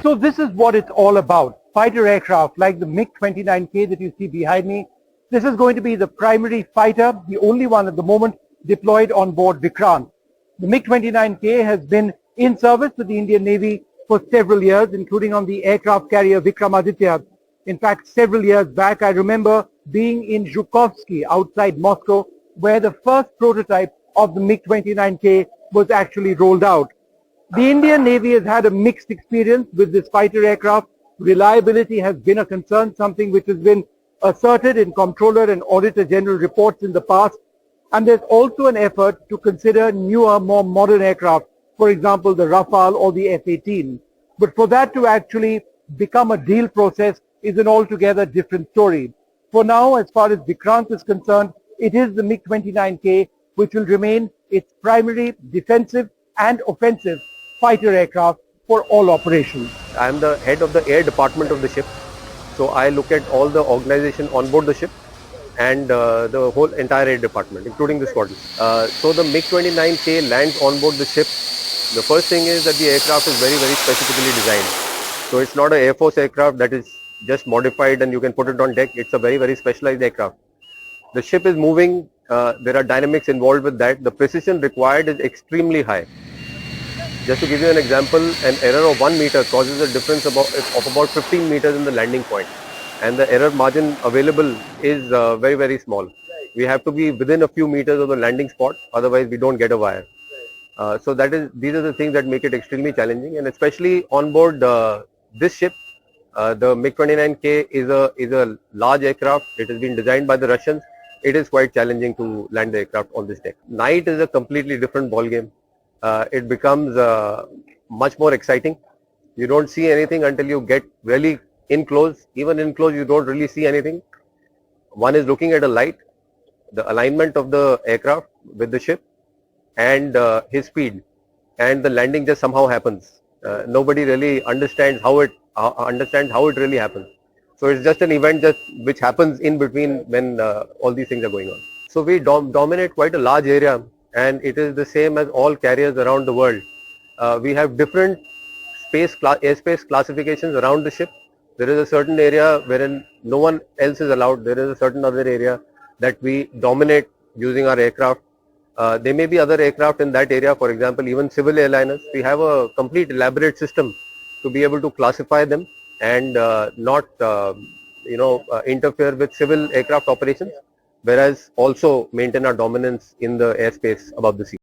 So this is what it's all about. Fighter aircraft like the MiG-29K that you see behind me. This is going to be the primary fighter, the only one at the moment deployed on board Vikrant. The MiG-29K has been in service with the Indian Navy for several years, including on the aircraft carrier Vikramaditya. In fact, several years back, I remember being in Zhukovsky outside Moscow, where the first prototype of the MiG-29K was actually rolled out. The Indian Navy has had a mixed experience with this fighter aircraft. Reliability has been a concern, something which has been asserted in Comptroller and Auditor General reports in the past. And there's also an effort to consider newer, more modern aircraft, for example, the Rafale or the F-18. But for that to actually become a deal process is an altogether different story. For now, as far as Vikrant is concerned, it is the MiG-29K which will remain its primary defensive and offensive fighter aircraft for all operations. I am the head of the air department of the ship, so I look at all the organization on board the ship and the whole entire air department, including the squadron. So the MiG-29K lands on board the ship. The first thing is that the aircraft is very, very specifically designed. So it's not an Air Force aircraft that is just modified and you can put it on deck. It's a very, very specialized aircraft. The ship is moving, there are dynamics involved with that. The precision required is extremely high. Just to give you an example, an error of 1 meter causes a difference of about 15 meters in the landing point. And the error margin available is very, very small. We have to be within a few meters of the landing spot, otherwise we don't get a wire. So these are the things that make it extremely challenging, and especially on board this ship, the MiG-29K is a large aircraft. It has been designed by the Russians. It is quite challenging to land the aircraft on this deck. Night is a completely different ball game. It becomes much more exciting. You don't see anything until you get really in close. Even in close, you don't really see anything. One is looking at a light, the alignment of the aircraft with the ship, and his speed, and the landing just somehow happens. Nobody really understands how it really happens. So it's just an event which happens in between when all these things are going on. So we dominate quite a large area, and it is the same as all carriers around the world. We have different airspace classifications around the ship. There is a certain area wherein no one else is allowed. There is a certain other area that we dominate using our aircraft. There may be other aircraft in that area, for example, even civil airliners. We have a complete elaborate system to be able to classify them and not interfere with civil aircraft operations, whereas also maintain our dominance in the airspace above the sea.